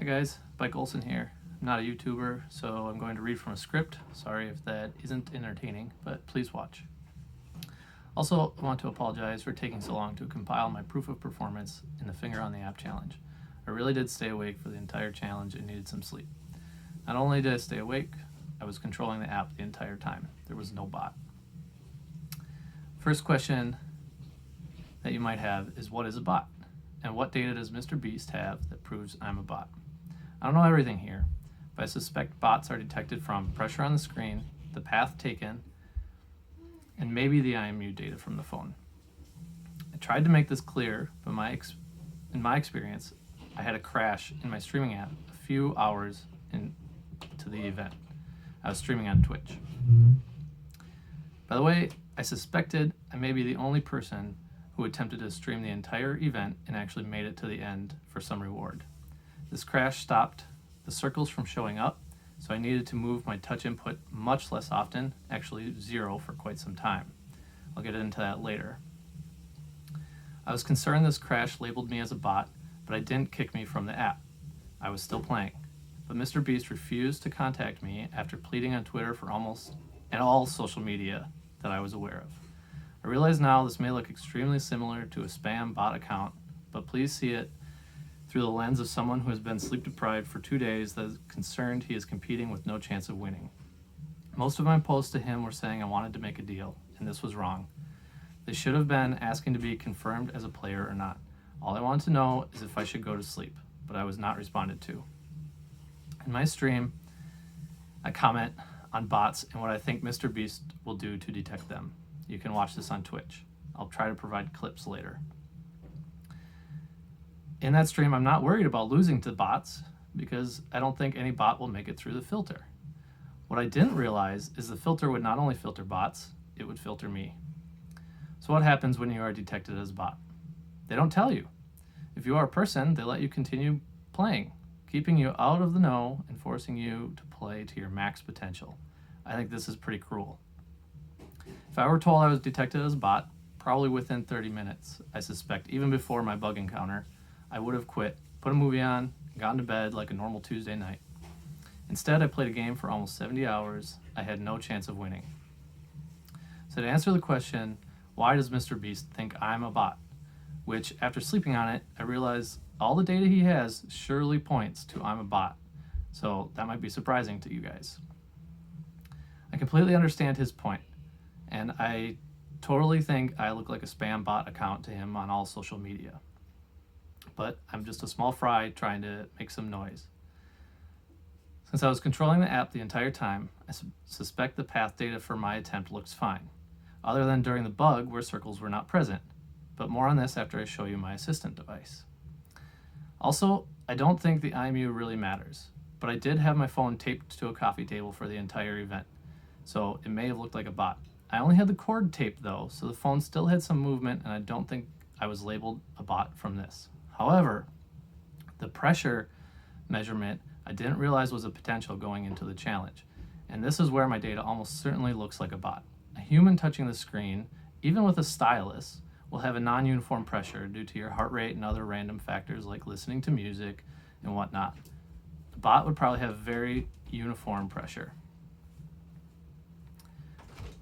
Hi guys, BikeOlson here. I'm not a YouTuber, so I'm going to read from a script. Sorry if that isn't entertaining, but please watch. Also, I want to apologize for taking so long to compile my proof of performance in the Finger on the App challenge. I really did stay awake for the entire challenge and needed some sleep. Not only did I stay awake, I was controlling the app the entire time. There was no bot. First question that you might have is, what is a bot? And what data does MrBeast have that proves I'm a bot? I don't know everything here, but I suspect bots are detected from pressure on the screen, the path taken, and maybe the IMU data from the phone. I tried to make this clear, but in my experience, I had a crash in my streaming app a few hours into the event. I was streaming on Twitch. By the way, I suspected I may be the only person who attempted to stream the entire event and actually made it to the end for some reward. This crash stopped the circles from showing up, so I needed to move my touch input much less often, actually 0 for quite some time. I'll get into that later. I was concerned this crash labeled me as a bot, but it didn't kick me from the app. I was still playing. But MrBeast refused to contact me after pleading on Twitter for almost all social media that I was aware of. I realize now this may look extremely similar to a spam bot account, but please see it through the lens of someone who has been sleep deprived for 2 days that is concerned he is competing with no chance of winning. Most of my posts to him were saying I wanted to make a deal, and this was wrong. They should have been asking to be confirmed as a player or not. All I wanted to know is if I should go to sleep, but I was not responded to. In my stream, I comment on bots and what I think MrBeast will do to detect them. You can watch this on Twitch. I'll try to provide clips later. In that stream, I'm not worried about losing to bots because I don't think any bot will make it through the filter. What I didn't realize is the filter would not only filter bots, it would filter me. So what happens when you are detected as a bot? They don't tell you. If you are a person, they let you continue playing, keeping you out of the know and forcing you to play to your max potential. I think this is pretty cruel. If I were told I was detected as a bot, probably within 30 minutes, I suspect, even before my bug encounter, I would have quit, put a movie on, and gone to bed like a normal Tuesday night. Instead, I played a game for almost 70 hours. I had no chance of winning. So to answer the question, why does MrBeast think I'm a bot? Which, after sleeping on it, I realize all the data he has surely points to I'm a bot. So that might be surprising to you guys. I completely understand his point, and I totally think I look like a spam bot account to him on all social media. But I'm just a small fry trying to make some noise. Since I was controlling the app the entire time, I suspect the path data for my attempt looks fine, other than during the bug where circles were not present, but more on this after I show you my assistant device. Also, I don't think the IMU really matters, but I did have my phone taped to a coffee table for the entire event, so it may have looked like a bot. I only had the cord taped though, so the phone still had some movement, and I don't think I was labeled a bot from this. However, the pressure measurement I didn't realize was a potential going into the challenge, and this is where my data almost certainly looks like a bot. A human touching the screen, even with a stylus, will have a non-uniform pressure due to your heart rate and other random factors like listening to music and whatnot. A bot would probably have very uniform pressure.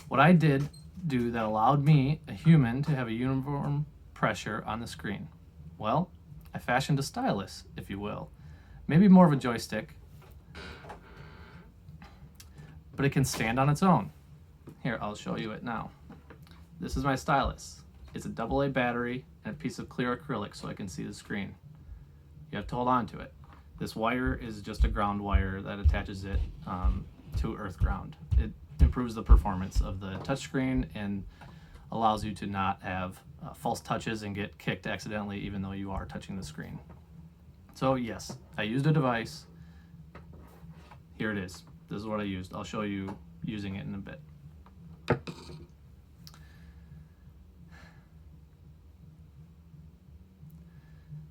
What I did do that allowed me, a human, to have a uniform pressure on the screen? Well, I fashioned a stylus, if you will. Maybe more of a joystick, but it can stand on its own. Here, I'll show you it now. This is my stylus. It's a AA battery and a piece of clear acrylic so I can see the screen. You have to hold on to it. This wire is just a ground wire that attaches it to earth ground. It improves the performance of the touchscreen and allows you to not have false touches and get kicked accidentally even though you are touching the screen. So yes, I used a device. Here it is. This is what I used. I'll show you using it in a bit.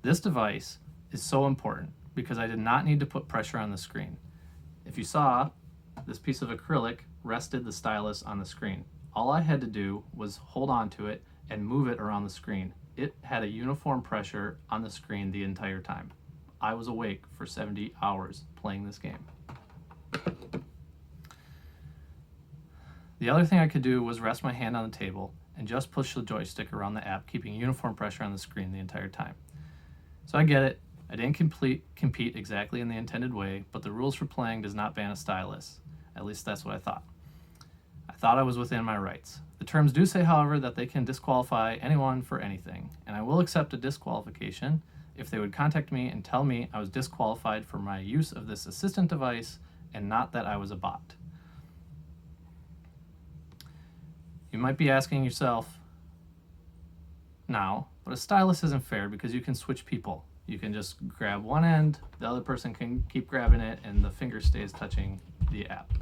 This device is so important because I did not need to put pressure on the screen. If you saw, this piece of acrylic rested the stylus on the screen. All I had to do was hold on to it and move it around the screen. It had a uniform pressure on the screen the entire time. I was awake for 70 hours playing this game. The other thing I could do was rest my hand on the table and just push the joystick around the app, keeping uniform pressure on the screen the entire time. So I get it. I didn't compete exactly in the intended way, but the rules for playing does not ban a stylus. At least that's what I thought. I thought I was within my rights. The terms do say, however, that they can disqualify anyone for anything, and I will accept a disqualification if they would contact me and tell me I was disqualified for my use of this assistant device and not that I was a bot. You might be asking yourself now, but a stylus isn't fair because you can switch people. You can just grab one end, the other person can keep grabbing it, and the finger stays touching the app.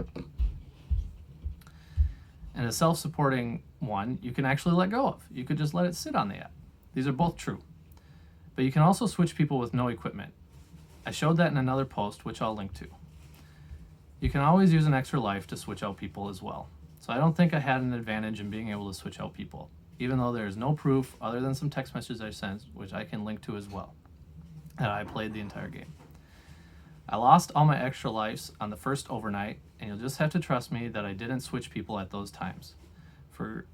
And a self-supporting one, you can actually let go of. You could just let it sit on the app. These are both true. But you can also switch people with no equipment. I showed that in another post, which I'll link to. You can always use an extra life to switch out people as well. So I don't think I had an advantage in being able to switch out people, even though there is no proof other than some text messages I sent, which I can link to as well, that I played the entire game. I lost all my extra lives on the first overnight, and you'll just have to trust me that I didn't switch people at those times. For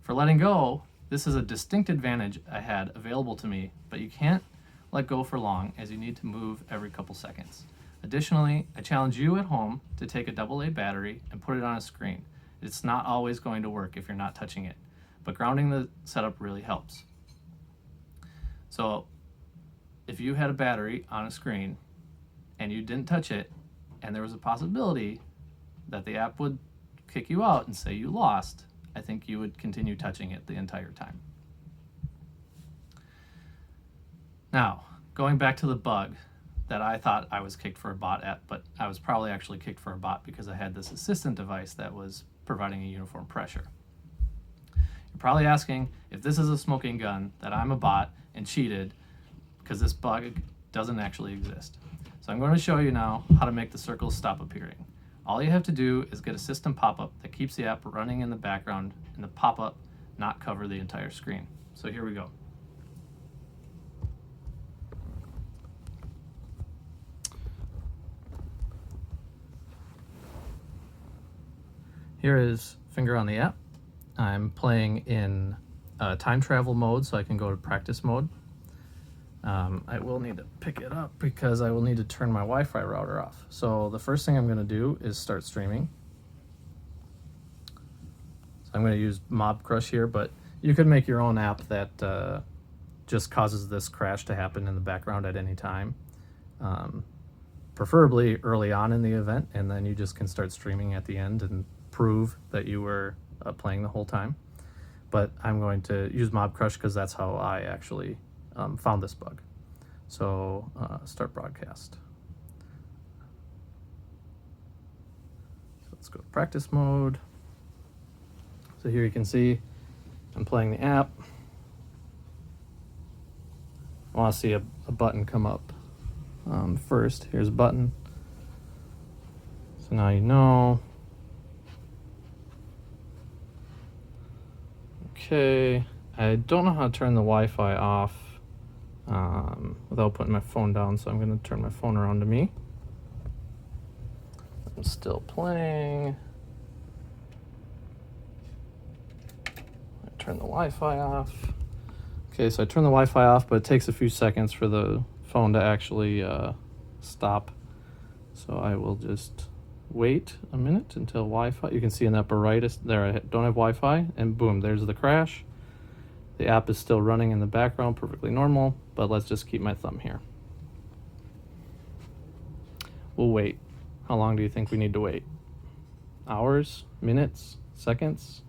letting go, this is a distinct advantage I had available to me, but you can't let go for long as you need to move every couple seconds. Additionally, I challenge you at home to take a AA battery and put it on a screen. It's not always going to work if you're not touching it, but grounding the setup really helps. So if you had a battery on a screen and you didn't touch it, and there was a possibility that the app would kick you out and say you lost, I think you would continue touching it the entire time. Now, going back to the bug that I thought I was kicked for a bot at, but I was probably actually kicked for a bot because I had this assistant device that was providing a uniform pressure. You're probably asking if this is a smoking gun, that I'm a bot and cheated because this bug doesn't actually exist. So I'm going to show you now how to make the circles stop appearing. All you have to do is get a system pop-up that keeps the app running in the background and the pop-up not cover the entire screen. So here we go. Here is finger on the app. I'm playing in time travel mode, so I can go to practice mode. I will need to pick it up because I will need to turn my Wi-Fi router off. So the first thing I'm going to do is start streaming. So I'm going to use Mob Crush here, but you could make your own app that just causes this crash to happen in the background at any time. Preferably early on in the event, and then you just can start streaming at the end and prove that you were playing the whole time. But I'm going to use Mob Crush because that's how I actually found this bug. So start broadcast. So let's go to practice mode. So here you can see I'm playing the app. I want to see a button come up first. Here's a button. So now you know. Okay, I don't know how to turn the Wi-Fi off without putting my phone down, so I'm going to turn my phone around to me. I'm still playing. I turn the Wi-Fi off. Okay, so I turn the Wi-Fi off, but it takes a few seconds for the phone to actually stop. So I will just wait a minute until Wi-Fi. You can see in the upper right, there I don't have Wi-Fi, and boom, there's the crash. The app is still running in the background, perfectly normal, but let's just keep my thumb here. We'll wait. How long do you think we need to wait? Hours? Minutes? Seconds?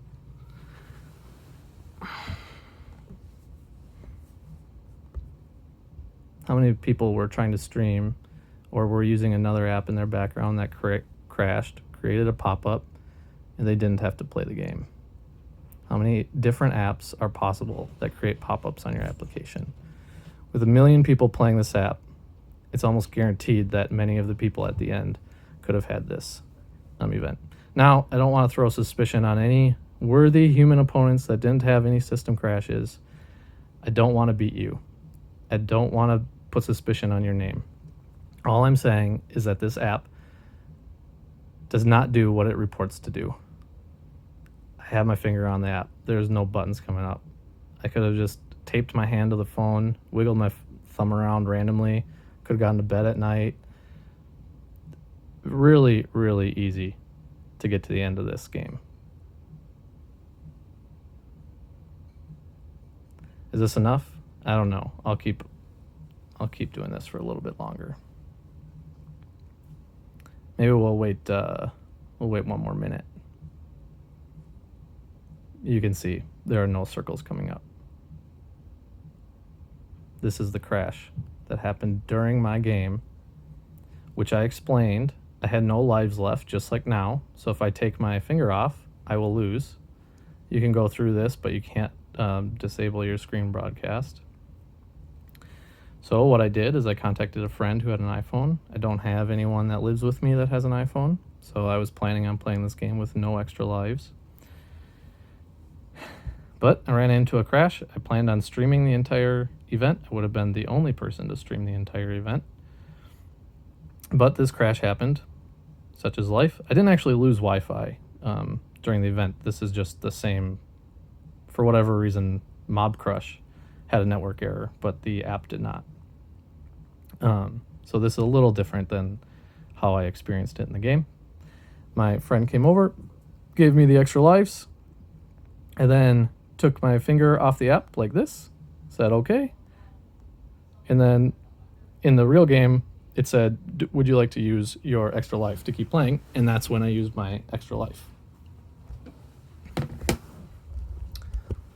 How many people were trying to stream or were using another app in their background that crashed, created a pop-up, and they didn't have to play the game? How many different apps are possible that create pop-ups on your application? With 1 million people playing this app, it's almost guaranteed that many of the people at the end could have had this event. Now, I don't want to throw suspicion on any worthy human opponents that didn't have any system crashes. I don't want to beat you. I don't want to put suspicion on your name. All I'm saying is that this app does not do what it reports to do. I have my finger on the app. There's no buttons coming up. I could have just taped my hand to the phone, wiggled my thumb around randomly, could have gone to bed at night. Really, really easy to get to the end of this game. Is this enough? I don't know. I'll keep doing this for a little bit longer. Maybe we'll wait one more minute. You can see there are no circles coming up. This is the crash that happened during my game, which I explained. I had no lives left, just like now. So if I take my finger off, I will lose. You can go through this, but you can't disable your screen broadcast. So what I did is I contacted a friend who had an iPhone. I don't have anyone that lives with me that has an iPhone, so I was planning on playing this game with no extra lives. But I ran into a crash. I planned on streaming the entire event. I would have been the only person to stream the entire event. But this crash happened, such is life. I didn't actually lose Wi-Fi during the event. This is just the same, for whatever reason, Mob Crush had a network error, but the app did not. So this is a little different than how I experienced it in the game. My friend came over, gave me the extra lives, and then took my finger off the app like this, said okay, and then in the real game, it said, would you like to use your extra life to keep playing? And that's when I used my extra life.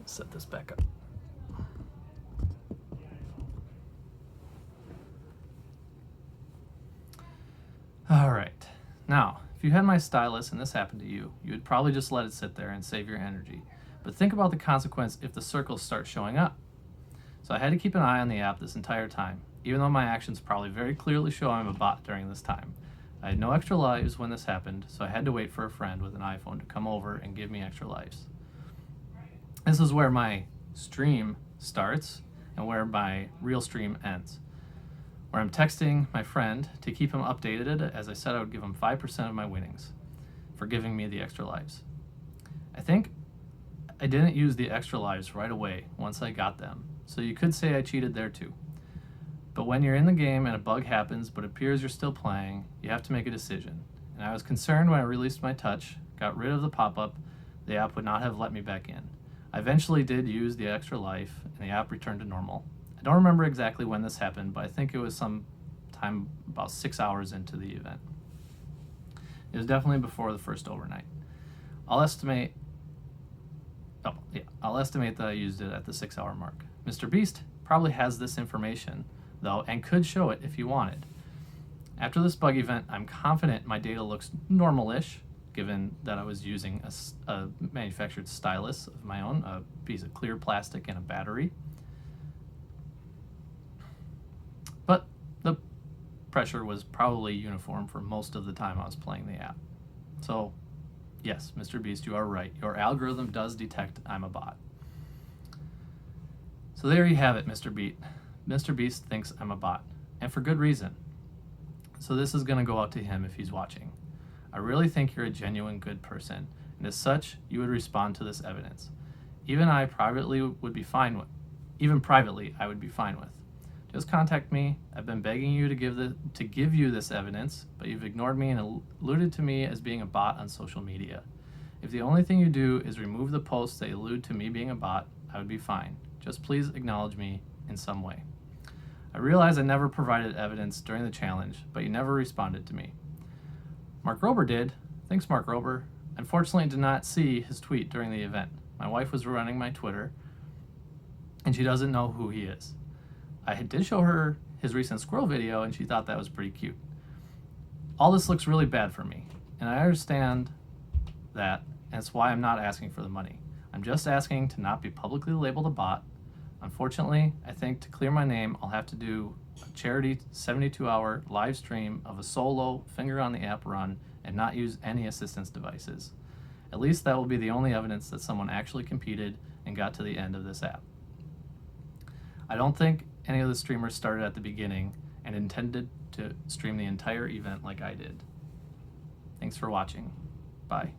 Set this back up. All right. Now, if you had my stylus and this happened to you, you would probably just let it sit there and save your energy. But think about the consequence if the circles start showing up. So I had to keep an eye on the app this entire time, even though my actions probably very clearly show I'm a bot during this time. I had no extra lives when this happened, so I had to wait for a friend with an iPhone to come over and give me extra lives. This is where my stream starts and where my real stream ends, where I'm texting my friend to keep him updated. As I said, I would give him 5% of my winnings for giving me the extra lives. I think I didn't use the extra lives right away once I got them, so you could say I cheated there too. But when you're in the game and a bug happens but appears you're still playing, you have to make a decision. And I was concerned when I released my touch, got rid of the pop-up, the app would not have let me back in. I eventually did use the extra life and the app returned to normal. I don't remember exactly when this happened, but I think it was some time about 6 hours into the event. It was definitely before the first overnight. I'll estimate that I used it at the 6 hour mark. MrBeast probably has this information though and could show it if you wanted. After this bug event, I'm confident my data looks normal-ish, given that I was using a manufactured stylus of my own, a piece of clear plastic and a battery. But the pressure was probably uniform for most of the time I was playing the app. So yes, MrBeast, you are right. Your algorithm does detect I'm a bot. So there you have it, MrBeast. MrBeast thinks I'm a bot, and for good reason. So this is going to go out to him if he's watching. I really think you're a genuine good person, and as such, you would respond to this evidence. Even privately, I would be fine with. Just contact me. I've been begging you to give you this evidence, but you've ignored me and alluded to me as being a bot on social media. If the only thing you do is remove the posts that allude to me being a bot, I would be fine. Just please acknowledge me in some way. I realize I never provided evidence during the challenge, but you never responded to me. Mark Rober did. Thanks, Mark Rober. Unfortunately, I did not see his tweet during the event. My wife was running my Twitter, and she doesn't know who he is. I did show her his recent squirrel video, and she thought that was pretty cute. All this looks really bad for me, and I understand that, and it's why I'm not asking for the money. I'm just asking to not be publicly labeled a bot. Unfortunately, I think to clear my name, I'll have to do a charity 72-hour live stream of a solo finger on the app run and not use any assistance devices. At least that will be the only evidence that someone actually competed and got to the end of this app. I don't think any of the streamers started at the beginning and intended to stream the entire event like I did. Thanks for watching. Bye.